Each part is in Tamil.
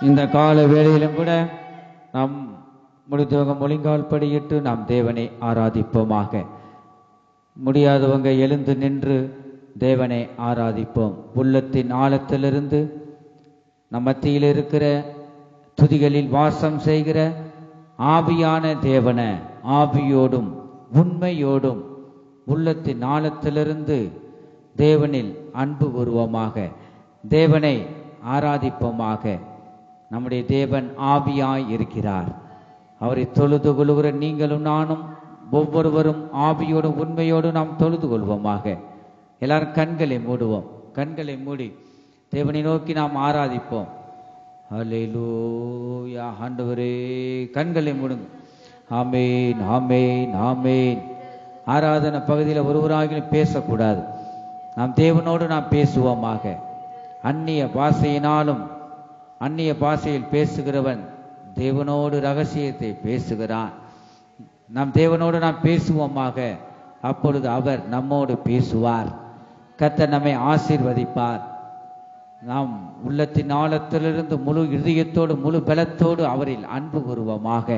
இந்த கால வேளையிலும் கூட நாம் முடிந்தவங்க முழங்கால் படியிட்டு நாம் தேவனை ஆராதிப்போமாக. முடியாதவங்க எழுந்து நின்று தேவனை ஆராதிப்போம். உள்ளத்தின் ஆழத்திலிருந்து நம் மத்தியில் இருக்கிற துதிகளில் வாசம் செய்கிற ஆவியான தேவன ஆவியோடும் உண்மையோடும் உள்ளத்தின் ஆழத்திலிருந்து தேவனில் அன்பு கூறுவோமாக. தேவனை ஆராதிப்போமாக. நம்முடைய தேவன் ஆவியாய் இருக்கிறார். அவரை தொழுது கொள்கிற நீங்களும் நானும் ஒவ்வொருவரும் ஆவியோடும் உண்மையோடும் நாம் தொழுது கொள்வோமாக. எல்லாரும் கண்களை மூடுவோம். கண்களை மூடி தேவனை நோக்கி நாம் ஆராதிப்போம். அல்லேலூயா. ஆண்டவரே, கண்களை மூடுங்க. ஆமேன், ஆமேன், ஆமேன். ஆராதனை பகுதியில் ஒருவராகிலும் பேசக்கூடாது. நாம் தேவனோடு நாம் பேசுவோமாக. அந்நிய பாஷையினாலும் அந்நிய பாஷையில் பேசுகிறவன் தேவனோடு ரகசியத்தை பேசுகிறான். நாம் தேவனோடு நாம் பேசுவோமாக. அப்பொழுது அவர் நம்மோடு பேசுவார். கர்த்தர் நம்மை ஆசீர்வதிப்பார். நாம் உள்ளத்தின் ஆழத்திலிருந்து முழு இதயத்தோடு முழு பலத்தோடு அவரில் அன்பு கூறுவோமாக.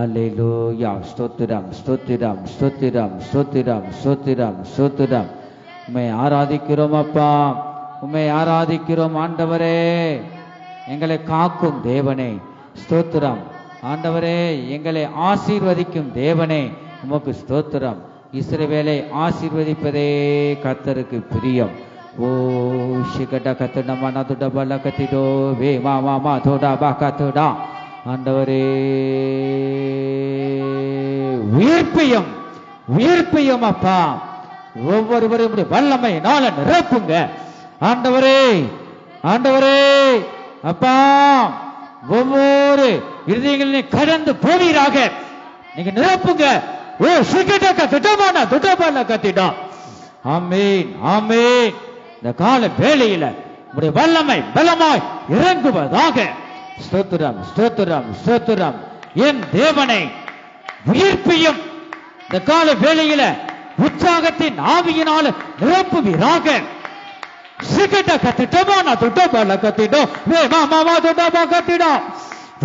அல்லேலூயா. ஸ்தோத்திரம், ஸ்தோத்திரம், ஸ்தோத்திரம், ஸ்தோத்திரம், ஸ்தோத்திரம், ஸ்தோத்திரம். உம்மை ஆராதிக்கிறோம் அப்பா, உம்மை ஆராதிக்கிறோம் ஆண்டவரே. எங்களை காக்கும் தேவனே ஸ்தோத்திரம். ஆண்டவரே, எங்களை ஆசீர்வதிக்கும் தேவனே உமக்கு ஸ்தோத்திரம். இஸ்ரவேலை ஆசீர்வதிப்பதே கர்த்தருக்கு பிரியம். ஓ ஷிகட கத்தட மனதுட பல கத்திடோ வே மாமா மா தோடா பாக்கத்தோடா. ஆண்டவரே, உயிர்ப்பியம், உயிர்ப்பியம் அப்பா. ஒவ்வொருவரும் வல்லமையினால நிரப்புங்க ஆண்டவரே. ஆண்டவரே அப்பா, ஒவ்வொரு இருதயங்களையும் கடந்து போவீராக. நீங்க நிரப்புங்க. ஓ சிகடக துடமான துடபல கத்திடா. ஆமென், ஆமென். இந்த கால வேளையில உம்முடைய வல்லமை பலமாய் இறங்குவதாக. ஸ்தோத்திரம், ஸ்தோத்திரம், ஸ்தோத்திரம். என் தேவனை உயிர்ப்பியும். இந்த கால வேளையில உற்சாகத்தின் ஆவியினால நிரப்புவீராக.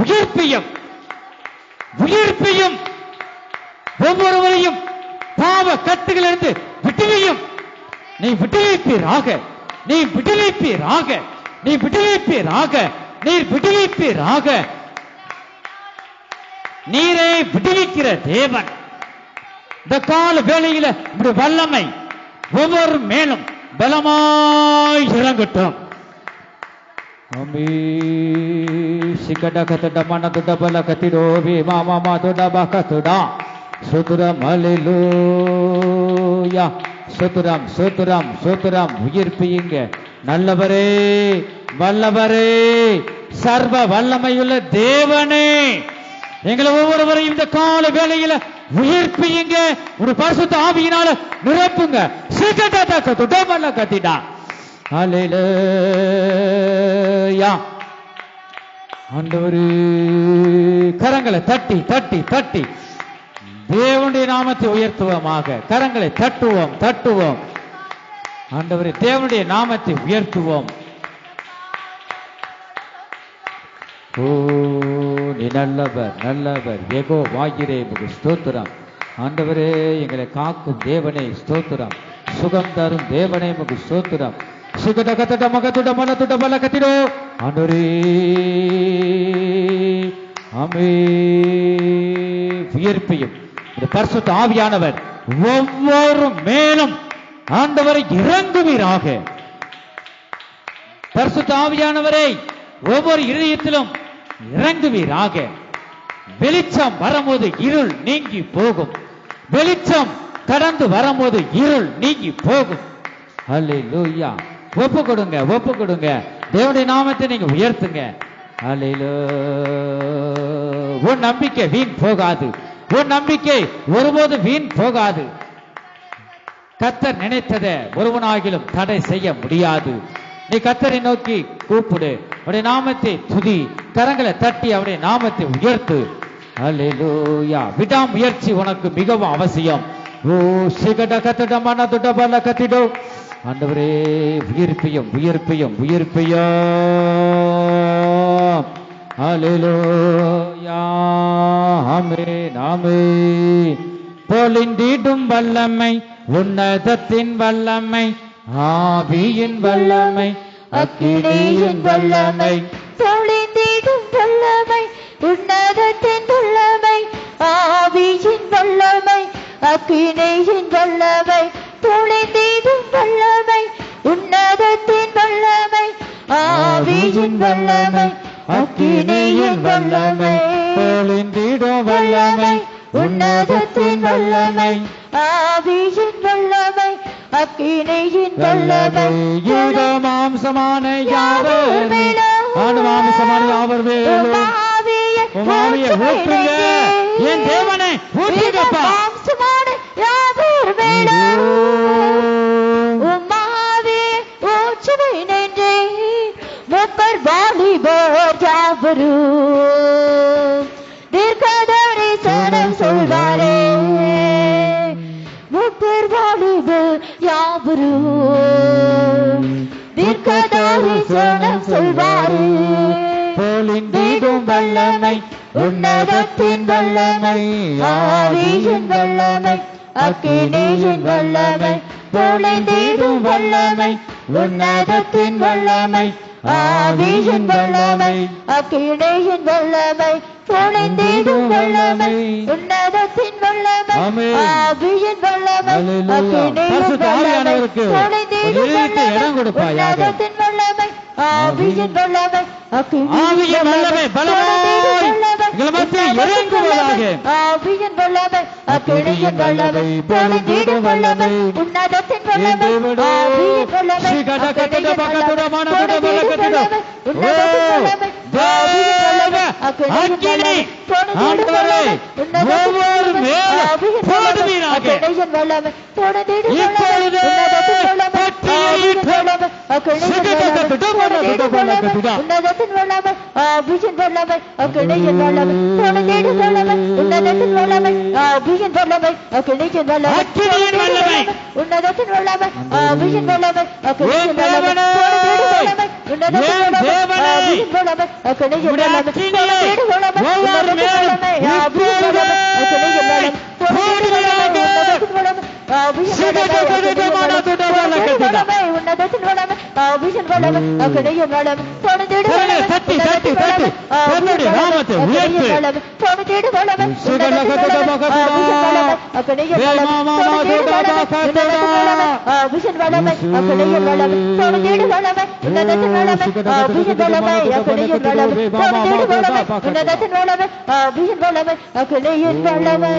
உயிர்ப்பியும், உயிர்ப்பியும். ஒவ்வொருவரையும் பாவ கட்டுகளிலிருந்து விடுவியும். நீ விடுவிப்பீராக, நீ விடுவிப்பீராக, நீ விடுவிப்பீராக, நீர் விடுவிப்பீராக. நீரே விடுவிக்கிற தேவன். இந்த கால வேளையில வல்லமை ஒவ்வொரு மேலும் பலமாய் இறங்கட்டும். சுத்துரம், சுத்துரம், சுத்துரம். உயிர்ப்பியுங்க நல்லவரே, வல்லவரே, சர்வ வல்லமையுள்ள தேவனே. எங்களை ஒவ்வொருவரையும் இந்த கால வேளையில உயிர்ப்பியுங்க. ஒரு பரிசுத்த ஆவியினால நிரப்புங்க. கத்திடா. அல்லேலூயா. ஆண்டவரே, கரங்களை தட்டி தட்டி தட்டி தேவனுடைய நாமத்தை உயர்த்துவோமாக. கரங்களை தட்டுவோம், தட்டுவோம். ஆண்டவரே, தேவனுடைய நாமத்தை உயர்த்துவோம். ஓ நீ நல்லவர், நல்லவர். ஏகோ வாயிரே முக ஸ்தோத்திரம். ஆண்டவரே, எங்களை காக்கும் தேவனே ஸ்தோத்திரம். சுகம் தரும் தேவனே முக ஸ்தோத்திரம். சுகத கத்தட மகத்துட மனத்துட பல கத்திரோ. ஆண்டவரே, ஆமே. உயிர்ப்பியும் பரிசுத்த ஆவியானவர் ஒவ்வொரு மேலும் ஆண்டவரை இறங்குவீராக. பரிசுத்த ஆவியானவரை ஒவ்வொரு இதயத்திலும் இறங்குவீராக. வெளிச்சம் வரும்போது இருள் நீங்கி போகும். வெளிச்சம் கடந்து வரும்போது இருள் நீங்கி போகும். அல்லேலூயா. ஒப்பு கொடுங்க, ஒப்பு கொடுங்க. தேவனுடைய நாமத்தை நீங்க உயர்த்துங்க. அல்லேலூயா. உன் நம்பிக்கை வீண் போகாது. உன் நம்பிக்கை ஒருபோது வீண் போகாது. கர்த்தர் நினைத்ததை ஒருவனாகிலும் தடை செய்ய முடியாது. நீ கர்த்தரை நோக்கி கூப்பிடு. அவருடைய நாமத்தை துதி. கரங்களை தட்டி அவருடைய நாமத்தை உயர்த்து. அல்லேலூயா. விடாமுயற்சி உனக்கு மிகவும் அவசியம். ஓ சிகட கத்தட மனதுட பல கத்திடோ. ஆண்டவரே, உயிர்ப்பியும், உயிர்ப்பியும், உயிர்ப்பியும். அல்லேலூயா ஆமென் ஆமென் பொழிந்திடும் வல்லமை உன்னதத்தின் வல்லமை ஆவியின் வல்லமை அக்கினியின் வல்லமை பொழிந்திடும் வல்லமை உன்னதத்தின் வல்லமை ஆவியின் வல்லமை அக்கினியின் வல்லமை பொழிந்திடும் வல்லமை உன்னதத்தின் வல்லமை ஆவியின் வல்லமை அக்கினியின் வல்லமை பொழிந்திடும் வல்லமை உன்னதத்தின் வல்லமை ஆவியின் வல்லமை அக்கினியின் வல்லமை யூத மாம்சமான யாவர் மேலும் மாம்சமான யாவர் மேலும் ஆவியை ஊற்றுங்க என் தேவனை ஊற்றுங்கப்பா மாம்சமான யாவர் மேலும் ஆவியை ஊற்றுவை நெஞ்சே முக்கர் வாலிபர் யாவரும் தீர்க்கதரி சனம் சொல்வாரே முக்கர் வாலிபர் யாவரும் தீர்க்கதரி சனம் சொல்வாரே பொழிந்திடும் வல்லமை உன்னதத்தின் வல்லமை ஆவியின் வல்லமை அக்கினியின் வல்லமை பொழிந்திடும் வல்லமை உன்னதத்தின் வல்லமை ஆவியின் வல்லமை அக்கினியின் வல்லமை பொழிந்திடும் வல்லமை உன்னதத்தின் வல்லமை ஆவியின் வல்லமை அக்கினியின் வல்லமை பொழிந்திடும் வல்லமை உன்னதத்தின் வல்லமை ஆவியின் வல்லமை ஆவியின் வல்லமை பலமாய் எங்கள் மத்தியில் இறங்குவதாக ஆவியின் வல்லமை அக்கினியின் வல்லமை பொழிந்திடும் வல்லமை உன்னதத்தின் வல்லமை ஆவியின் வல்லமை அக்கினியின் வல்லமை உன்னதத்தின் வல்லமை ஆவியின் வல்லமை அக்கினியின் வல்லமை பொழிந்திடும் வல்லமை உன்னதத்தின் வல்லமை ஆவியின் வல்லமை அக்கினியின் வல்லமை உன்னதத்தின் வல்லமை ஆவியின் வல்லமை அக்கினியின் வல்லமை உன்னதத்தின் வல்லமை ஆவியின் வல்லமை அக்கினியின் வல்லமை பொழிந்திடும் வல்லமை உன்னதத்தின் வல்லமை ஆவியின் வல்லமை அக்கினியின் வல்லமை பொழிந்திடும் வல்லமை உன்னதத்தின் வல்லமை ஆவியின் வல்லமை உன்னதத்தின் வல்லமை ஆவியின் வல்லமை அக்கினியின் வல்லமை பொழிந்திடும் வல்லமை உன்னதத்தின் வல்லமை ஆவியின் வல்லமை பொழிந்திடும் வல்லமை உன்னதத்தின் வல்லமை அக்கினியின் வல்லமை பொழிந்திடும் வல்லமை ஆவியின் வல்லமை அக்கினியின் வல்லமை பொழிந்திடும் வல்லமை உன்னதத்தின் வல்லமை ஆவியின் வல்லமை அக்கினியின் வல்லமை பொழிந்திடும் வல்லமை உன்னதத்தின் வல்லமை ஆவியின் வல்லமை அக்கினியின் வல்லமை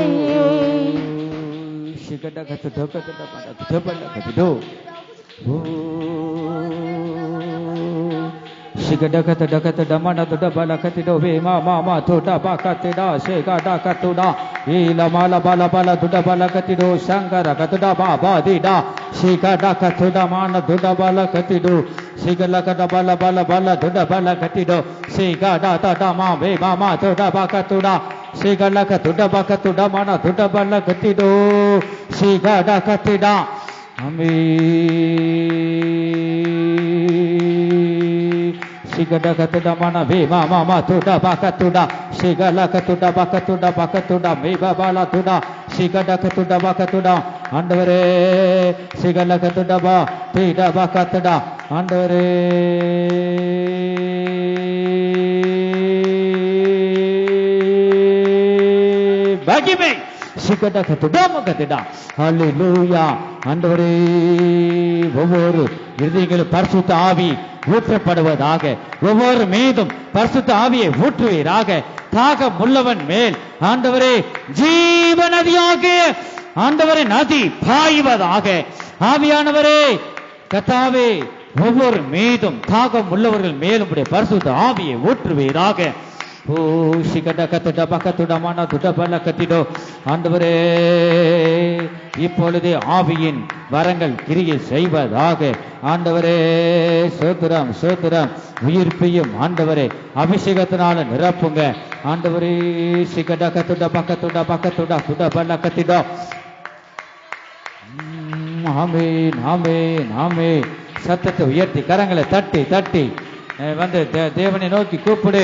Shigadakata dakata damana to dabala katido ve mama to dabakatida shegada katuda ila mala bala bala to dabala katido shangara katuda baba dida shigada katuda mana to dabala katido shigala kata bala bala bala to dabala katido shigada tata ma ve mama to dabakatuda shigala katuda bakatuda mana to dabala katido shigada katida Shigada katuda mana ve mama tuda bakatuda shigala katuda bakatuda me babala tuda shigada katuda bakatuda andavare shigala katuda ba tida bakatuda andavare bagime shigada katuda makatuda hallelujah andavare ஒவ்வொரு இருதயங்களும் பரிசுத்த ஆவி ஊற்றப்படுவதாக ஒவ்வொரு மீதும் பரிசுத்த ஆவியை ஊற்றுவீராக தாகம் உள்ளவன் மேல் ஆண்டவரே ஜீவ நதியாக ஆண்டவரே நதி பாய்வதாக ஆவியானவரே கர்த்தாவே ஒவ்வொரு மீதும் தாகம் உள்ளவர்கள் மேலும் பரிசுத்த ஆவியை ஊற்றுவீராக ஓ சிகட கத்துட பக்கத்துட மன துடபல கத்திடோ ஆண்டவரே இப்பொழுதே ஆவியின் வரங்கள் கிரியை செய்வதாக ஆண்டவரே சோத்திரம் சோத்திரம் உயிர்ப்பையும் ஆண்டவரே அபிஷேகத்தினால நிரப்புங்க ஆண்டவரே சிகட கத்துட பக்கத்துட துடபல கத்திடோ ஆமென் ஆமென் ஆமென் சத்தத்தை உயர்த்தி கரங்களை தட்டி தட்டி வந்து தேவனை நோக்கி கூப்பிடு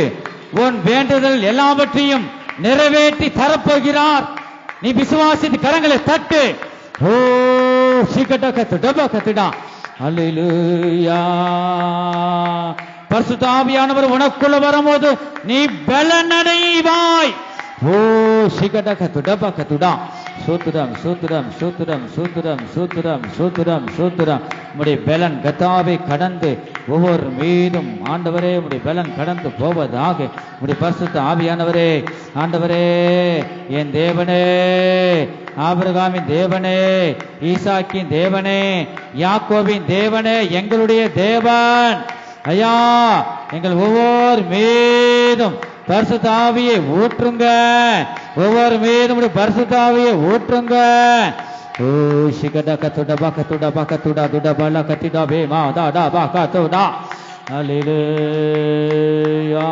உன் வேண்டுதல் எல்லாவற்றையும் நிறைவேற்றி தரப்போகிறார். நீ விசுவாசித்து கரங்களை தட்டு. ஓ சீக்கிரட்டா கத்துடா கத்துடா. அல்லேலூயா. பரிசுத்த ஆவியானவர் உனக்குள்ள வரும்போது நீ பலனடைவாய். ஓ சீக்கிரட்டா கத்துடா கத்துடா. சோத்திரம் சோத்திரம் சோத்திரம் சோத்திரம் சோத்திரம் சோத்திரம் சோத்திரம். உம்முடைய பலன் கத்தாவை கடந்து ஒவ்வொரு மீதும் ஆண்டவரே உம்முடைய பலன் கடந்து போவதாக. உம்முடைய பரிசுத்த ஆவியானவரே, ஆண்டவரே, என் தேவனே, ஆபிரகாமின் தேவனே, ஈசாக்கின் தேவனே, யாக்கோபின் தேவனே, எங்களுடைய தேவன் ஐயா, எங்கள் ஒவ்வொரு மீதும் பரிசுத்த ஆவியை ஊற்றுங்க. ஒவ்வொரு மீதும் பரிசுத்த ஆவியை ஊற்றுங்க. ஓ சிகட கத்துட பக்கத்துட பக்கத்துட துட பல கத்திடா பேமா தாடா பக்கத்துடா. அல்லேலூயா.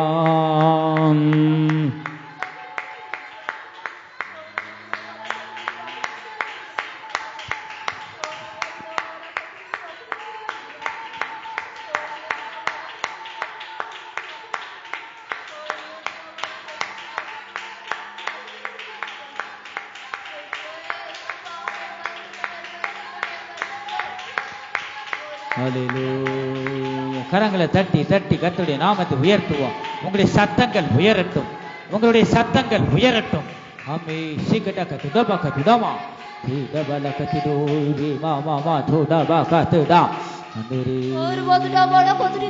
கரங்களை தட்டி தட்டி கர்த்தருடைய நாமத்தை உயர்த்துவோம். உங்களுடைய சத்தங்கள் உயரட்டும், உங்களுடைய சத்தங்கள் உயரட்டும். ஆமே சீக்கிரட்டா கத்துடா கத்துடாமா தீடபல கத்திடோ மா மா மா தோடா பா கத்துடா. ஒரு பாத்துடா வாடா கத்துடி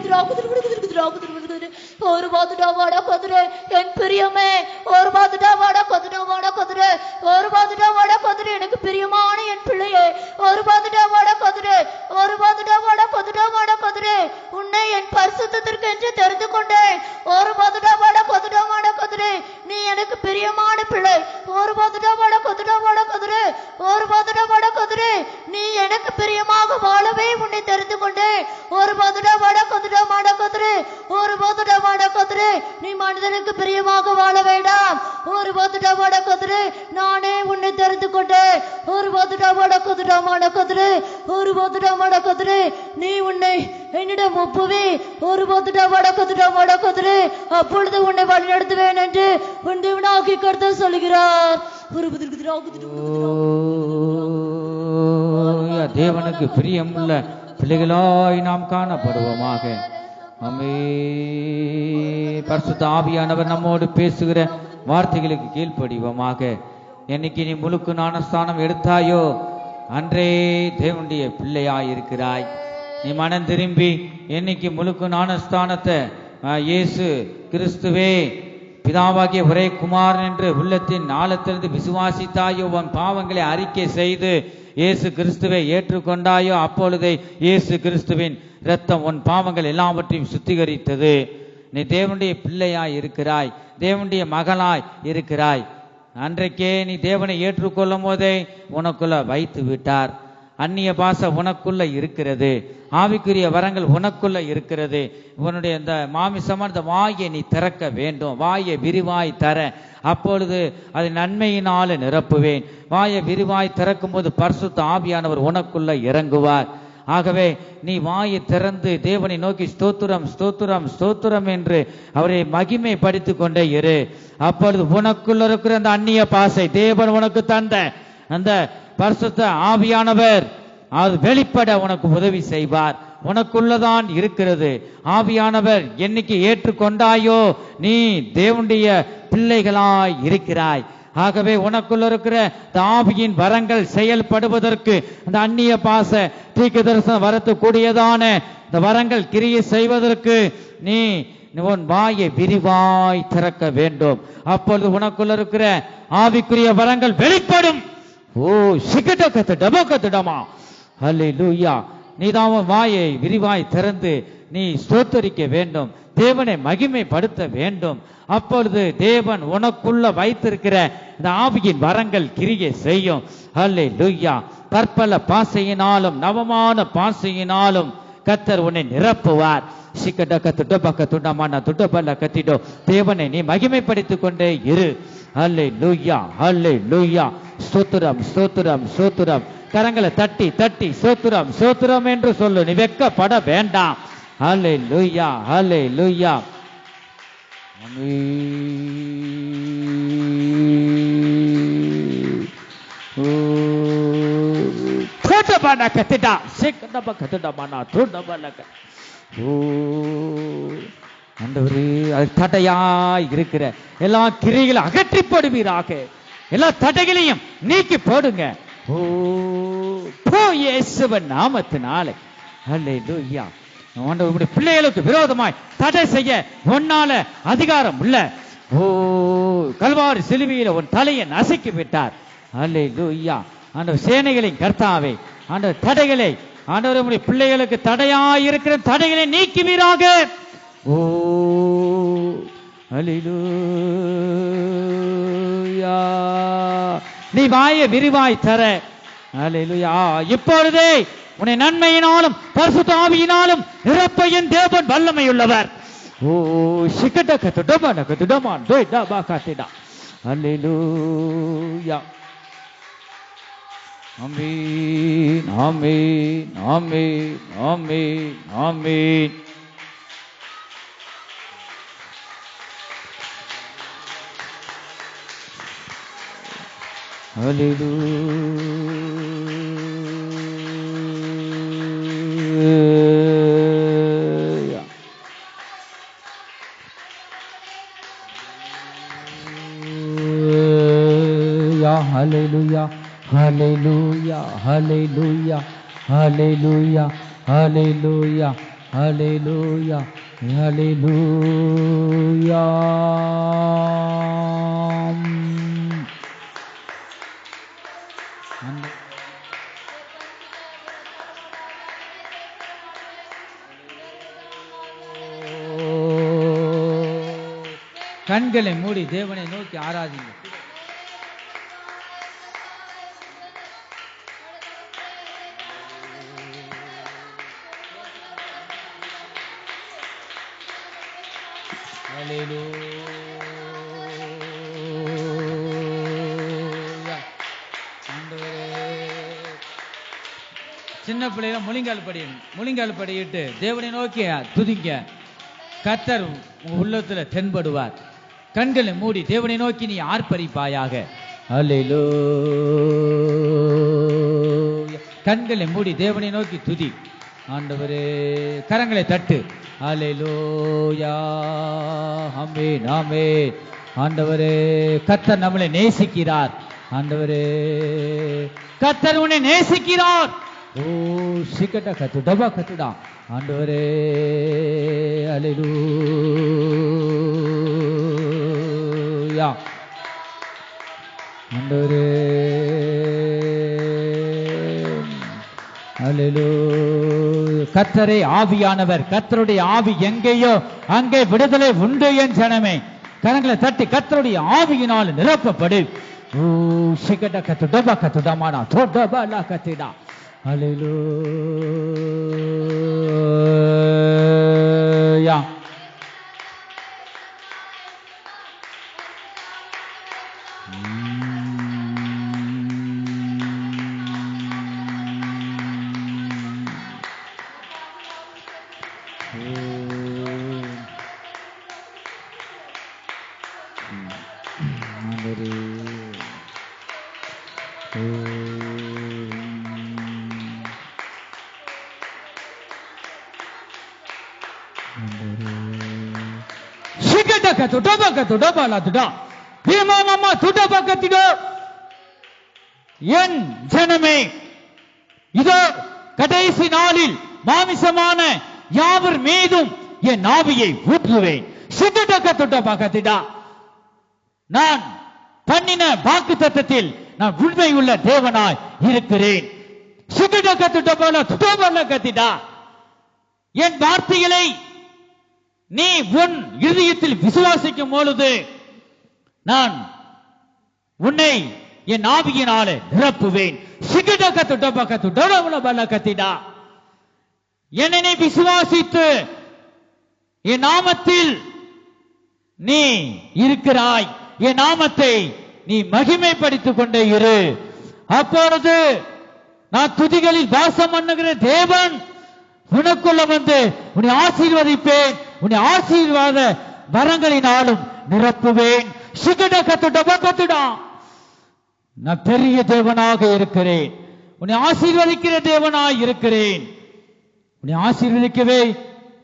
ஒரு பாத்துடா வாடா கத்துடே என் பிரியமே. ஒரு பாத்துடா வாடா கத்துடா வாடா கத்துடே. ஒரு பாத்துடா வாடா கத்துடே எனக்கு பிரியமான என் பிள்ளையே. ஒரு பாத்துடா வாடா கத்துடே. ஒரு பாத்துடா வாடா கத்துடா வாடா கத்துடே. உன்னை என் பரிசுத்தத்திற்கு என்று தெரிந்து கொண்டேன். ஒரு பாத்துடா வாடா கத்துடா வாடா கத்துடே. நீ எனக்கு பிரியமான பிள்ளை. ஒரு பாத்துடா வாடா கத்துடா வாடா கத்துடே. ஒரு பாத்துடா வாடா கத்துடே. நீ எனக்கு பிரியமாக வாழவே உன்னை தெரிந்து கொண்டேன். ஒரு பாத்துடா வாடா கத்துடா வாடா கத்துடே. ஒரு பாத்துடா வாடா கத்துடே. நீ மனிதனுக்கு பிரியமாக வாழ வேண்டாம். ஒரு பாத்துடா வாடா கத்துடே. நானே உன்னை தெரிந்து கொண்டேன். ஒரு பாத்துடா வாடா கத்துடா வாடா கத்துடே. ஒரு பாத்துடா வாடா கத்துடே. நீ உன்னை என்னிடம் ஒப்புவே. ஒரு பாத்துடா வாடா கத்துடா வாடா கத்துடே. அப்பொழுது உன்னை வழி நடத்துவேன் என்று உன் தேவனாகிய கர்த்தர் சொல்கிறார். தேவனுக்கு பிரியமுள்ள பிள்ளைகளாய் நாம் காணப்படுவோமாக. ஆமே. பரிசுத்த ஆவியானவர் நம்மோடு பேசுகிற வார்த்தைகளுக்கு கீழ்ப்படிவோமாக. என்னைக்கு நீ முழுக்கு ஞானஸ்தானம் எடுத்தாயோ அன்றே தேவனுடைய பிள்ளையாய் இருக்கிறாய். நீ மனம் திரும்பி என்னைக்கு முழுக்கு ஞானஸ்தானத்தை இயேசு கிறிஸ்துவே பிதாவாகிய ஒரே குமாரன் என்று உள்ளத்தின் ஆழத்திலிருந்து விசுவாசித்தாயோ, உன் பாவங்களை அறிக்கை செய்து இயேசு கிறிஸ்துவை ஏற்றுக்கொண்டாயோ, அப்பொழுதே இயேசு கிறிஸ்துவின் இரத்தம் உன் பாவங்கள் எல்லாவற்றையும் சுத்திகரித்தது. நீ தேவனுடைய பிள்ளையாய் இருக்கிறாய், தேவனுடைய மகளாய் இருக்கிறாய். அன்றைக்கே நீ தேவனை ஏற்றுக்கொள்ளும் போதே உனக்குள்ள வைத்து விட்டார். அந்நிய பாஷை உனக்குள்ள இருக்கிறது, ஆவிக்குரிய வரங்கள் உனக்குள்ள இருக்கிறது. உன்னுடைய இந்த மாமிசமான இந்த வாயை நீ திறக்க வேண்டும். வாயை விரிவாய் தர, அப்பொழுது அதை நன்மையினால நிரப்புவேன். வாயை விரிவாய் திறக்கும் போது பரிசுத்த ஆவியானவர் உனக்குள்ள இறங்குவார். ஆகவே நீ வாயை திறந்து தேவனை நோக்கி ஸ்தோத்திரம் ஸ்தோத்திரம் ஸ்தோத்திரம் என்று அவரை மகிமை படித்துக் கொண்டே இரு. அப்பொழுது உனக்குள்ள இருக்கிற அந்த அந்நிய பாஷை தேவன் உனக்கு தந்த அந்த பரிசுத்த ஆவியானவர் அது வெளிப்பட உனக்கு உதவி செய்வார். உனக்குள்ளதான் இருக்கிறது. ஆவியானவர் என்னைக்கு ஏற்றுக்கொண்டாயோ நீ தேவனுடைய பிள்ளைகளாய் இருக்கிறாய். ஆகவே உனக்குள்ள இருக்கிற ஆவியின் வரங்கள் செயல்படுவதற்கு அந்த அந்நிய பாச தீர்க்க தரிசனம் வரத்துக்கூடியதான இந்த வரங்கள் கிரியை செய்வதற்கு நீ உன் வாயை விரிவாய் திறக்க வேண்டும். அப்பொழுது உனக்குள்ள இருக்கிற ஆவிக்குரிய வரங்கள் வெளிப்படும். ஓ சிக்கட்ட டபக்கத்துடமா. அல்லேலூயா. நீதான் வாயை விரிவாய் திறந்து நீ ஸ்தோத்தரிக்க வேண்டும், தேவனை மகிமைப்படுத்த வேண்டும். அப்பொழுது தேவன் உனக்குள்ள வைத்திருக்கிற இந்த ஆவியின் வரங்கள் கிரியை செய்யும். அல்லேலூயா. பற்பல பாசையினாலும் நவமான பாசையினாலும் கர்த்தர் உன்னை நிரப்புவார். சிக்கட கத்துட பக்கத்துடமான துடபல கத்திடோ. தேவனை நீ மகிமைப்படுத்திக் கொண்டே இரு. அல்லேலூயா அல்லேலூயா. ஸ்தோத்திரம் ஸ்தோத்திரம் ஸ்தோத்திரம். கரங்களை தட்டி தட்டி ஸ்தோத்திரம் ஸ்தோத்திரம் என்று சொல்லு. நீ வெட்கப்பட வேண்டாம். அல்லேலூயா அல்லேலூயா. தடையாய் இருக்கிற எல்லா கிரைகளை அகற்றி போடுவீராக. எல்லா தடைகளையும் நீக்கி போடுங்க. இயேசுவின் நாமத்தினாலே அல்லேலூயா. உங்களுடைய பிள்ளைகளுக்கு விரோதமாய் தடை செய்ய உன்னால அதிகாரம் இல்ல. கல்வாரி சிலுவையில உன் தலையை நசுக்கி விட்டார். அல்லேலூயா. ஆண்டவர் சேனைகளின் கர்த்தாவே, ஆண்டவர் தடைகளை, ஆண்டவர் உங்களுடைய பிள்ளைகளுக்கு தடையாய் இருக்கிற தடைகளை நீக்குவீராக. அல்லேலூயா. நீ வாயை விரிவாய் தர. அல்லேலூயா. இப்பொழுதே உன்னை நன்மையினாலும் பரிசுத்த ஆவியினாலும் நிரப்ப என் தேவன் வல்லமையுள்ளவர். அல்லேலூயா. ஆமென் ஆமென் ஆமென் ஆமென் ஆமென். Hallelujah. Hallelujah. Hallelujah. Hallelujah. Hallelujah. Hallelujah. Hallelujah. Hallelujah. கண்களை மூடி தேவனை நோக்கி ஆராதிங்க. சின்ன பிள்ளைல முழங்கால் படியணும். முழங்கால் படியிட்டு தேவனை நோக்கி துதிங்க. கர்த்தர் உள்ளத்துல தென்படுவார். கண்களை மூடி தேவனை நோக்கி நீ ஆர்ப்பரிப்பாயாக. அல்லேலூயா. கண்களை மூடி தேவனை நோக்கி துதி. ஆண்டவரே கரங்களை தட்டு. அல்லேலூயா. ஆமென் ஆமென். ஆண்டவரே கர்த்தர் நம்மளை நேசிக்கிறார். ஆண்டவரே கர்த்தர் உன்னை நேசிக்கிறார். சிக்கட்ட கத்து டபா கத்துடா. ஆண்டவரே அல்லேலூயா. ஆண்டவரே அல்லேலூயா. கர்த்தரே ஆவியானவர். கர்த்தருடைய ஆவி எங்கேயோ அங்கே விடுதலை உண்டு என் ஜனமே. கரங்களை தட்டி கர்த்தருடைய ஆவியினால் நிரப்பப்படு. சிக்கட்ட கத்து டபா கத்துடா மாடா டபா லா கத்திடா. Hallelujah. என் ஜனமே, இதோ கடைசி நாளில் மாமிசமான யாவர் மீதும் என் ஆவியை ஊற்றுவேன். நான் பண்ணின வாக்கு தத்தத்தில் நான் உண்மையுள்ள தேவனாய் இருக்கிறேன். என் வார்த்தைகளை நீ உன் இருதயத்தில் விசுவாசிக்கும் பொழுது நான் உன்னை என் ஆவியினாலே நிரப்புவேன். என்னை நீ விசுவாசித்து என் நாமத்தில் நீ இருக்கிறாய். என் நாமத்தை நீ மகிமைப்படுத்திக் கொண்டே இரு. அப்பொழுது நான் துதிகளில் வாசம் பண்ணுகிற தேவன் உனக்குள்ள வந்து உன்னை ஆசீர்வதிப்பேன். உன்னை ஆசீர்வாத வரங்களினாலும் நிரப்புவேன். சிகடகத்துடா, நான் பெரிய தேவனாக இருக்கிறேன். உன்னை ஆசீர்வதிக்கிற தேவனாய் இருக்கிறேன். உன்னை ஆசீர்வதிக்கவே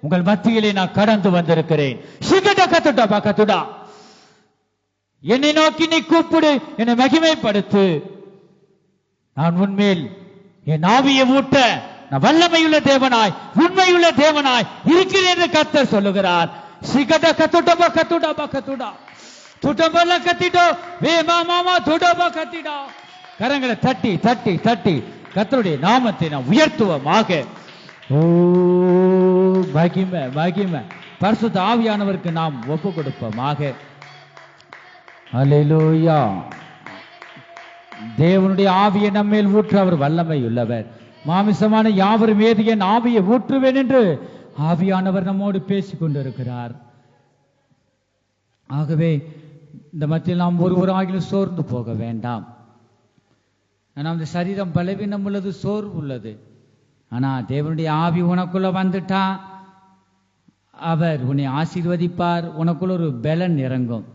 உங்கள் மத்தியிலே நான் கடந்து வந்திருக்கிறேன். சிகடகத்துடா, என்னை நோக்கி நீ கூப்பிடு, என்னை மகிமைப்படுத்து. நான் உன்மேல் என் ஆவியை ஊட்ட நான் வல்லமையுள்ள தேவனாய் உண்மையுள்ள தேவனாய் இருக்கிறேன் என்று கர்த்தர் சொல்லுகிறார். கரங்களை தட்டி தட்டி தட்டி கர்த்தருடைய நாமத்தை நான் உயர்த்துவோமாக. ஓ மகிமை மகிமை பரிசுத்த ஆவியானவருக்கு நாம் ஒப்பு கொடுப்போமாக. அல்லேலூயா. தேவனுடைய ஆவியை நம்மேல் ஊற்ற அவர் வல்லமை உள்ளவர். மாமிசமான யாவரும் மீது என் ஆவியை ஊற்றுவேன் என்று ஆவியானவர் நம்மோடு பேசிக் கொண்டிருக்கிறார். ஆகவே இந்த மத்தியில் நாம் ஒருவராகிலும் சோர்ந்து போக வேண்டாம். நமது சரீரம் பலவீனம் உள்ளது, சோர்வு உள்ளது. ஆனா தேவனுடைய ஆவி உனக்குள்ள வந்துட்டா அவர் உன்னை ஆசீர்வதிப்பார். உனக்குள்ள ஒரு பலன் இறங்கும்.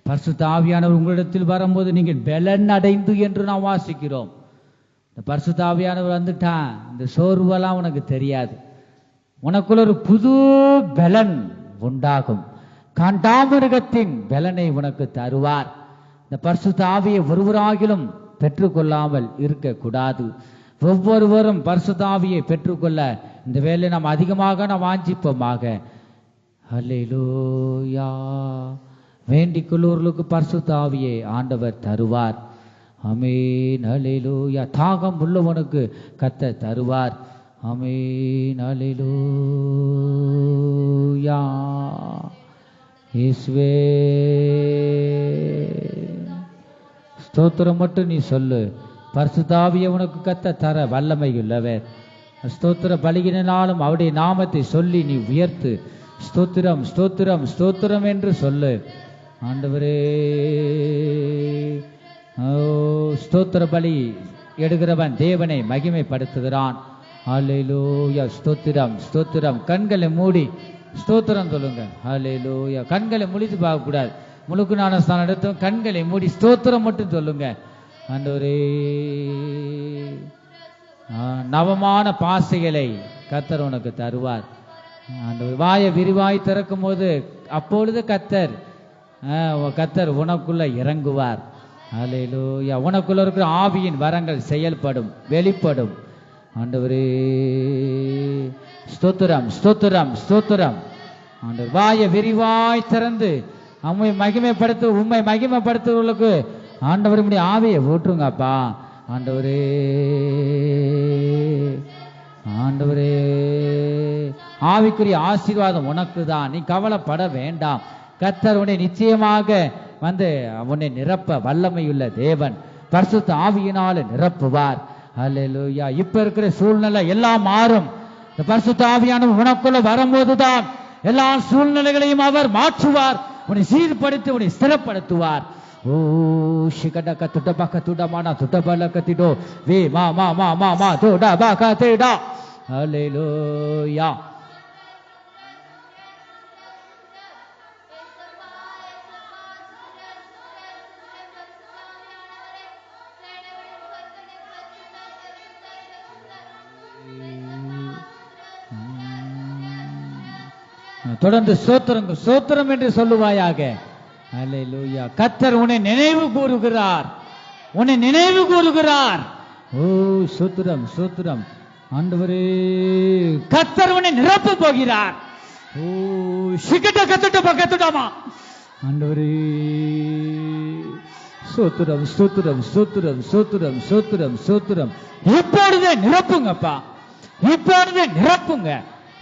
பரிசுத்த ஆவியானவர் உங்களிடத்தில் வரும்போது நீங்கள் பலன் அடைந்து என்று நாம் வாசிக்கிறோம். இந்த பரிசுத்த ஆவியானவர் வந்துட்டா இந்த சோர்வெல்லாம் உனக்கு தெரியாது. உனக்குள்ள ஒரு புது பலன் உண்டாகும். காண்டாமிருகத்தின் பலனை உனக்கு தருவார். இந்த பரிசுத்த ஆவியை ஒருவராகிலும் பெற்றுக்கொள்ளாமல் இருக்கக்கூடாது. ஒவ்வொருவரும் பரிசுத்த ஆவியை பெற்றுக்கொள்ள இந்த வேலை நாம் அதிகமாக நாம் வாஞ்சிப்போமாக. அல்லேலூயா. வேண்டிக் கொள்ளுவர்களுக்கு பரிசுத்த ஆவியை ஆண்டவர் தருவார். ஆமென். அல்லேலூயா. தாகம் உள்ளவனுக்கு கர்த்தர் தருவார். ஆமென். அல்லேலூயா. இயேசுவே ஸ்தோத்திரம் மட்டும் நீ சொல்லு. பரிசுத்த ஆவியை உனக்கு கர்த்தர் தர வல்லமை உள்ளவர். ஸ்தோத்திர பலியினாலும் அவருடைய நாமத்தை சொல்லி நீ உயர்த்து. ஸ்தோத்திரம் ஸ்தோத்திரம் ஸ்தோத்திரம் என்று சொல்லு. ஆண்டவரே, ஸ்தோத்திர பலி எடுக்கிறவன் தேவனை மகிமைப்படுத்துகிறான். அல்லேலூயா. ஸ்தோத்திரம் ஸ்தோத்திரம். கண்களை மூடி ஸ்தோத்திரம் சொல்லுங்க. அல்லேலூயா. கண்களை முழித்து பார்க்க கூடாது. முழுக்கு ஞானஸ்தானம் எடுத்தும் கண்களை மூடி ஸ்தோத்திரம் மட்டும் சொல்லுங்க. ஆண்டவரே, நவமான பாசைகளை கர்த்தர் உனக்கு தருவார். ஆண்டவர் வாயை விரிவாய் திறக்கும் போது அப்பொழுது கர்த்தர் உனக்குள்ள இறங்குவார். அல்லேலூயா. உனக்குள்ள இருக்கிற ஆவியின் வரங்கள் செயல்படும், வெளிப்படும். ஆண்டவரே ஸ்தோத்திரம் ஸ்தோத்திரம் ஸ்தோத்திரம். ஆண்டவர் வாயை விரிவாய் திறந்து உம்மை மகிமைப்படுத்துவர்களுக்கு ஆண்டவருடைய ஆவியை ஊற்றுங்கப்பா. ஆண்டவரே ஆண்டவரே, ஆவிக்குரிய ஆசீர்வாதம் உனக்கு தான். நீ கவலைப்பட வேண்டாம். கர்த்தர் உன்னை நிச்சயமாக வந்து உன்னை நிரப்ப வல்லமையுள்ள தேவன். பரிசுத்த ஆவியினால நிரப்புவார். அல்லேலூயா. இப்ப இருக்கிற சூழ்நிலை எல்லாம் மாறும். இந்த பரிசுத்த ஆவியானவர் உனக்குள்ள வரும்போதுதான் எல்லா சூழ்நிலைகளையும் அவர் மாற்றுவார். உன்னை சீர்படுத்தி உன்னை ஸ்திரப்படுத்துவார். ஓ ஷிகடக துடபக துடமான துடபலகதிடோ வே மா மா மா மா மா துடபகதிடா. அல்லேலூயா. தொடர்ந்து சோத்திரங்கள் சோத்திரம் என்று சொல்லுவாயாக. அல்லேலூயா. கர்த்தர் உன்னை நினைவு கூறுகிறார், உன்னை நினைவு கூறுகிறார். ஓ சோத்திரம் சோத்திரம். ஆண்டவரே, கர்த்தர் உன்னை நிரப்ப போகிறார். ஓ சிகட்ட கத்துட்ட பக்கத்துடாமா. ஆண்டவரே சோத்திரம் சோத்திரம் சோத்திரம் சோத்திரம் சோத்திரம் சோத்திரம். இப்பொழுதே நிரப்புங்கப்பா, இப்பொழுதே நிரப்புங்க.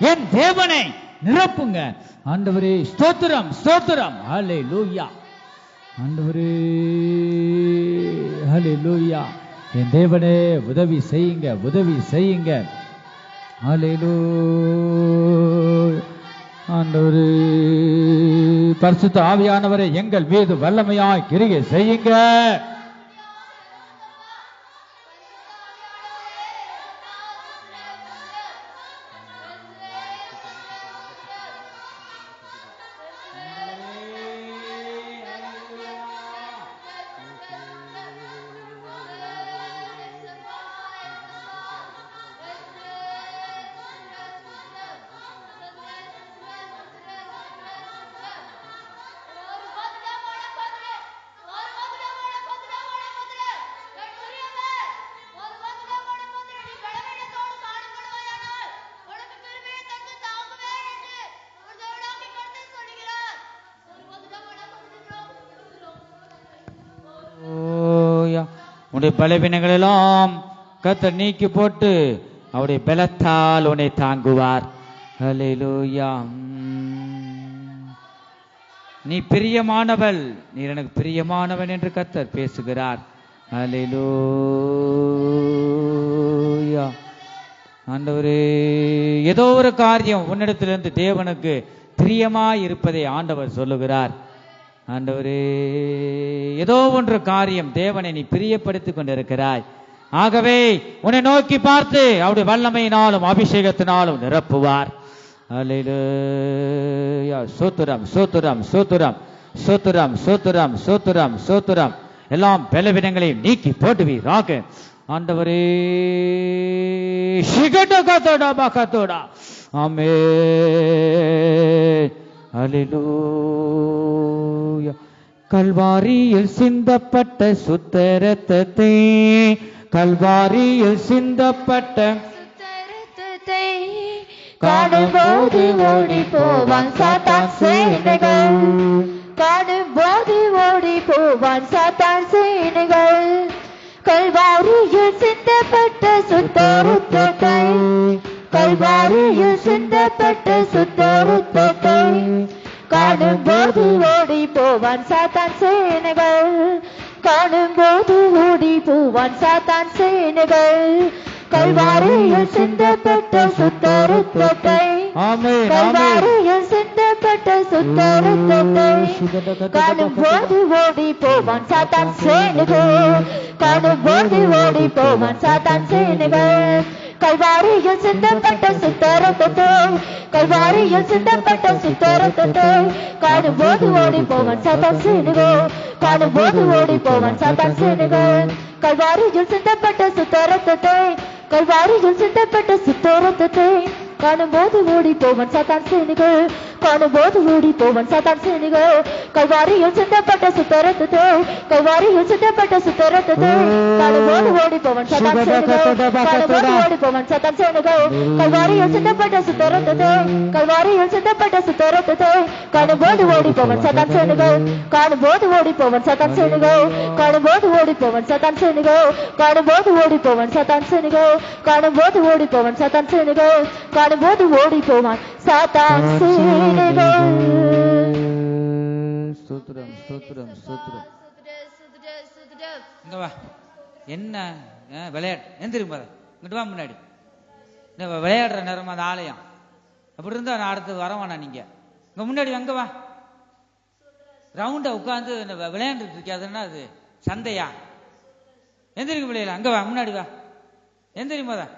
என் தேவனை நிரப்புங்க. ஆண்டவரே ஸ்தோத்திரம் ஸ்தோத்திரம். ஹல்லேலூயா. ஆண்டவரே ஹல்லேலூயா. என் தேவனே உதவி செய்யுங்க, உதவி செய்யுங்க. ஹல்லேலூயா. ஆண்டவரே பரிசுத்த ஆவியானவரே எங்கள் மீது வல்லமையாய் கிரியை செய்யுங்க. உன்னுடைய பலவீனங்கள் எல்லாம் கர்த்தர் நீக்கி போட்டு அவருடைய பலத்தால் உன்னை தாங்குவார். ஹல்லேலூயா. நீ பிரியமானவள், நீர் எனக்கு பிரியமானவன் என்று கர்த்தர் பேசுகிறார். ஹல்லேலூயா. ஆண்டவரே, ஏதோ ஒரு காரியம் உன்னிடத்திலிருந்து தேவனுக்கு பிரியமாய் இருப்பதை ஆண்டவர் சொல்லுகிறார். ஆண்டவரே, ஏதோ ஒன்று காரியம் தேவனை நீ பிரியப்படுத்திக் கொண்டிருக்கிறாய். ஆகவே உன்னை நோக்கி பார்த்து அவருடைய வல்லமையினாலும் அபிஷேகத்தினாலும் நிரப்புவார். அல்லேலூயா. சோத்திரம் சோத்திரம் சோத்திரம் சோத்திரம் சோத்திரம் சோத்திரம் சோத்திரம். எல்லாம் பலவீனங்களையும் நீக்கி போட்டுவீராக. ஆண்டவரே, ஆமென். அல்லேலூயா. கல்வாரியில் சிந்தப்பட்ட சுத்த இரத்தத்தை, கல்வாரியில் சிந்தப்பட்ட சுத்தரத்தத்தை காணும்போது ஓடி போவான் சாத்தான் சேனைகள், காணும்போது ஓடி போவான் சாத்தான் சேனைகள். கல்வாரியில் சிந்தப்பட்ட சுத்த இரத்தத்தை, கல்வாரியில் சிந்தப்பட்ட சுத்த இரத்தத்தை காணும்போது ஓடி போவான் சாத்தான் சேனைகள், காணும்போது ஓடி போவான் சாத்தான் சேனைகள். கல்வாரியில் சிந்தப்பட்ட சுத்த இரத்தத்தை, கல்வாரியில் சிந்தப்பட்ட சுத்த இரத்தத்தை காணும்போது ஓடி போவான் சாத்தான் சேனைகள், காணும்போது ஓடி போவான் சாத்தான் சேனைகள். கல்வாரியில் சிந்தப்பட்ட சுத்த இரத்தத்தை, கல்வாரியில் சிந்தப்பட்ட சுத்த இரத்தத்தை காணும்போது ஓடி போவான் சாத்தான் சேனைகள், காணும்போது ஓடி போவான் சாத்தான் சேனைகள். கல்வாரியில் சிந்தப்பட்ட சுத்த இரத்தத்தை, கல்வாரியில் சிந்தப்பட்ட சுத்த இரத்தத்தை காணும்போது ஓடி போவான் சாத்தான் சேனைகள், காணும்போது ஓடி போவான் சாத்தான் சேனைகள். கல்வாரியில் சிந்தப்பட்ட சுத்த இரத்தத்தை, கல்வாரியில் சிந்தப்பட்ட சுத்த இரத்தத்தை காணும்போது ஓடி போவான் சாத்தான் சேனைகள், காணும்போது ஓடி போவான் சாத்தான் சேனைகள். கல்வாரியில் சிந்தப்பட்ட சுத்த இரத்தத்தை, கல்வாரியில் சிந்தப்பட்ட சுத்த இரத்தத்தை காணும்போது ஓடி போவான் சாத்தான் சேனைகள், காணும்போது ஓடி போவான் சாத்தான் சேனைகள், காணும்போது ஓடி போவான் சாத்தான் சேனைகள், காணும்போது ஓடி போவான் சாத்தான் சேனைகள், காணும்போது ஓடி போவான் சாத்தான் சேனைகள், காணும்போது ஓடி போவான் சாத்தான் சேனைகள். ஸ்தோத்திரம் ஸ்தோத்திரம் ஸ்தோத்திரம். இங்க வா. என்ன விளையாட்டு? எந்திரிங்க பாரு, இங்கிட்டு வா. முன்னாடி இந்த விளையாடுற நேரம் அந்த ஆலயம் அப்படி இருந்தா நான் அடுத்து வரவானா? நீங்க இங்க முன்னாடி அங்க வா. ரவுண்டா உட்காந்து விளையாண்டுட்டு இருக்காதுன்னா அது சந்தையா? எந்திரிக்க விளையாடல. அங்க வா, முன்னாடி வா. எந்திரிமா தான்.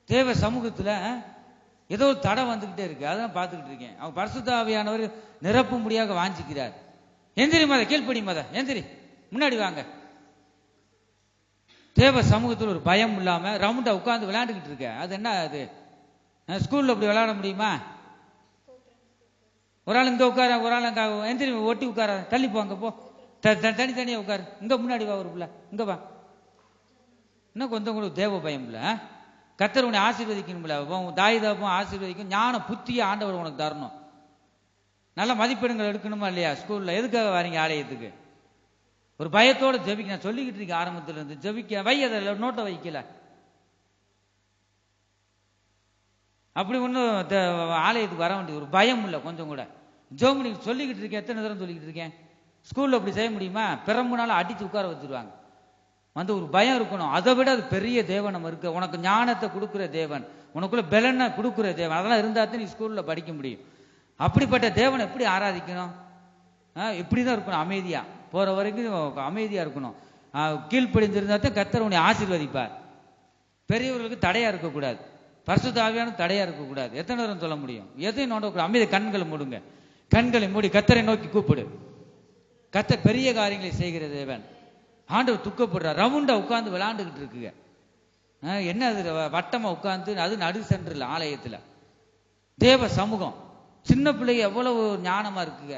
தேவ சமூகத்துல ஏதோ ஒரு தடை வந்துகிட்டே இருக்கு, அதான் பார்த்துக்கிட்டு இருக்கேன். அவங்க பரிசுத்த ஆவியானவர் நிரப்ப முடியாத வாஞ்சிக்கிறார். எந்திரி மத, கீழ்ப்படி மத, எந்திரி, முன்னாடி வாங்க. தேவ சமூகத்தில் ஒரு பயம் இல்லாம ரவுண்டா உட்கார்ந்து விளையாண்டுக்கிட்டு இருக்க, அது என்ன? அது ஸ்கூல்ல அப்படி விளையாட முடியுமா? ஒரு ஆள் இங்க உட்கார, ஒரு ஆள் அங்க எந்திரி, ஒட்டி உட்கார, தள்ளி போங்க, போ, தனித்தனியா உட்காரு. இங்க முன்னாடி வா, ஒரு பிள்ளை இங்க வா. இன்னும் கொஞ்சம் கூட தேவ பயம் இல்ல. கர்த்தர் உன்னை ஆசீர்வதிக்கணும்ல, தாய் தகப்பன் ஆசீர்வதிக்கும், ஞான புத்திய ஆண்டவர் உனக்கு தரணும். நல்ல மதிப்பெண்கள் எடுக்கணுமா இல்லையா? ஸ்கூல்ல எதுக்காக வரீங்க ஆலயத்துக்கு? ஒரு பயத்தோட ஜெபிக்க. நான் சொல்லிக்கிட்டு இருக்கேன் ஆரம்பத்துல இருந்து, ஜெபிக்க வை, அதை நோட்டை வைக்கல. அப்படி ஒன்றும் ஆலயத்துக்கு வர வேண்டியது ஒரு பயம் இல்லை கொஞ்சம் கூட. ஜோமனி சொல்லிக்கிட்டு இருக்கேன், எத்தனை தூரம் சொல்லிக்கிட்டு இருக்கேன். ஸ்கூல்ல அப்படி செய்ய முடியுமா? பிறம்புனால அடிச்சு உட்கார வச்சிருவாங்க. வந்து ஒரு பயம் இருக்கணும். அதை விட அது பெரிய தேவன் நம்ம இருக்க. உனக்கு ஞானத்தை கொடுக்குற தேவன், உனக்குள்ள பலனை கொடுக்குற தேவன், அதெல்லாம் இருந்தாதான் நீ ஸ்கூல்ல படிக்க முடியும். அப்படிப்பட்ட தேவனை எப்படி ஆராதிக்கணும்? இப்படிதான் இருக்கணும், அமைதியா போற வரைக்கும் அமைதியா இருக்கணும். கீழ்ப்படிந்திருந்தா தான் கர்த்தர் உன்னை ஆசீர்வதிப்பார். பெரியவர்களுக்கு தடையா இருக்கக்கூடாது, பரிசுத்த ஆவியான தடையா இருக்கக்கூடாது. எத்தனை நேரம் சொல்ல முடியும்? எதையும் நோண்டக்கூடாது. அமைதி, கண்களை மூடுங்க, கண்களை மூடி கர்த்தரை நோக்கி கூப்பிடு. கர்த்தர் பெரிய காரியங்களை செய்கிற தேவன். ஆண்டவர் துக்கப்படுறார். ரவுண்டா உட்கார்ந்து விளையாண்டுகிட்டு இருக்குங்க. என்ன அது வட்டமா உட்கார்ந்து, அது நடு சென்றில் ஆலயத்துல தேவ சமூகம். சின்ன பிள்ளைங்க எவ்வளவு ஞானமா இருக்குங்க,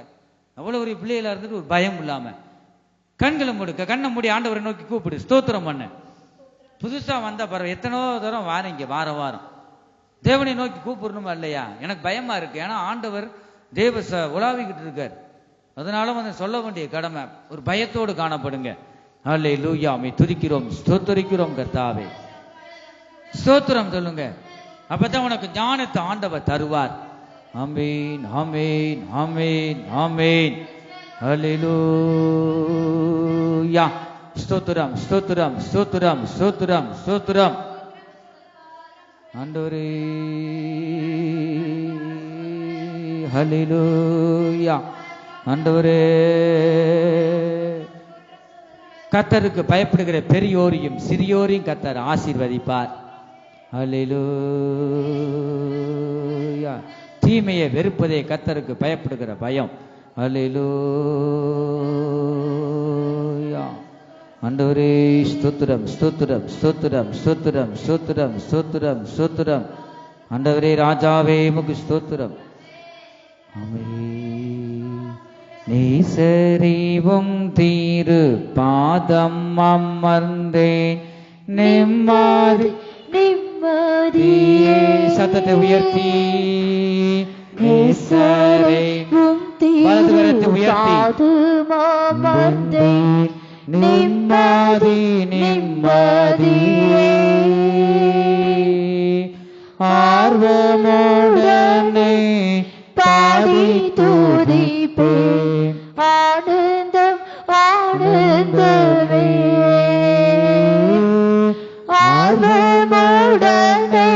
அவ்வளவு ஒரு பிள்ளைகளா இருந்துட்டு ஒரு பயம் இல்லாம. கண்களை மூடுக்க, கண்ணை மூடி ஆண்டவரை நோக்கி கூப்பிடு, ஸ்தோத்திரம் பண்ண. புதுசா வந்தா பரவாயில்ல, எத்தனோ தூரம் வாரீங்க, வாரம் வாரம் தேவனை நோக்கி கூப்பிடணுமா இல்லையா? எனக்கு பயமா இருக்கு, ஏன்னா ஆண்டவர் தேவ உலாவிக்கிட்டு இருக்கார். அதனால வந்து சொல்ல வேண்டிய கடமை. ஒரு பயத்தோடு காணப்படுங்க. அல்லேலூயா. உம்மை துதிக்கிறோம், ஸ்தோத்திரிக்கிறோம் கர்த்தாவே. ஸ்தோத்திரம் சொல்லுங்க. அப்பதான் உனக்கு ஞானத்தை ஆண்டவர் தருவார். ஆமென், ஆமென், ஆமென், ஆமென். அல்லேலூயா. ஸ்தோத்திரம், ஸ்தோத்திரம், ஸ்தோத்திரம், ஸ்தோத்திரம், ஸ்தோத்திரம். ஆண்டவரே, ஹல்லேலூயா. ஆண்டவரே, கர்த்தருக்கு பயப்படுகிற பெரியோரையும் சிறியோரையும் கர்த்தர் ஆசீர்வதிப்பார். அல்லேலூயா. தீமையை வெறுப்பதே கர்த்தருக்கு பயப்படுகிற பயம். அல்லேலூயா. ஆண்டவரே, ஸ்தோத்திரம், ஸ்தோத்திரம், ஸ்தோத்திரம், ஸ்தோத்திரம், ஸ்தோத்திரம், ஸ்தோத்திரம், ஸ்தோத்திரம். ஆண்டவரே, ராஜாவே, உமக்கு ஸ்தோத்திரம். நேசரிவும் தீரு பாதம் அமர்ந்தேன் நிம்மதி நிம்மதியே. சத்தத்தை உயர்த்தி நேசரிவும் வலது கரத்தை உயர்த்தி அமர்ந்தேன் நிம்மதி நிம்மதியே. ஆர்வமுடனே பாடி துதிப்பேன் ஆனந்தம் ஆனந்தமே. ஆர்வமுடனே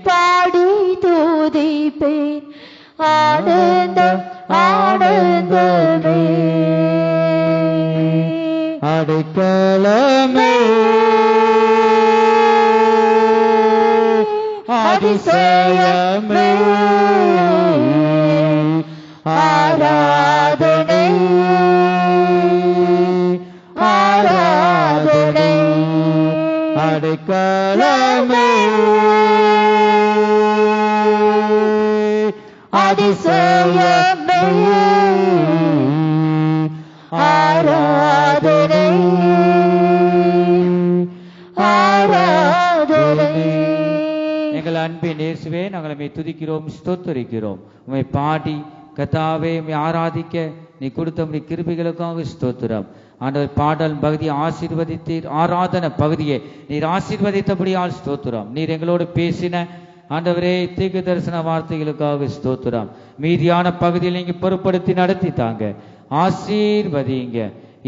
பாடி துதிப்பேன் ஆனந்தம் ஆனந்தமே. அடைக்கலமே அதிசயமே ஆராதனை ஆராதனை. அடைக்கலமே அதிசயமே ஆராதனை ஆராதனை. எங்கள் அன்பின் இயேசுவே, நாங்கள் உம்மை துதிக்கிறோம், ஸ்தோத்திரிக்கிறோம். உம்மை பாடி கர்த்தாவே உம்மை ஆராதிக்க நீ கொடுத்த உம்முடைய கிருபைகளுக்காக ஸ்தோத்திரம். ஆண்டவர், பாடல் பகுதியை ஆசீர்வதித்தீர், ஆராதனை பகுதியை நீர் ஆசீர்வதித்தபடியால் ஸ்தோத்திரம். நீர் எங்களோடு பேசின ஆண்டவரே தீர்க்க தரிசன வார்த்தைகளுக்காக ஸ்தோத்திரம். மீதியான பகுதியில் நீங்க பொறுப்படுத்தி நடத்தி தாங்க, ஆசீர்வதிங்க.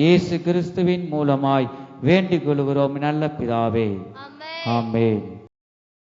இயேசு கிறிஸ்துவின் மூலமாய் வேண்டிக் கொள்கிறோம் நல்ல பிதாவே. ஆமென்.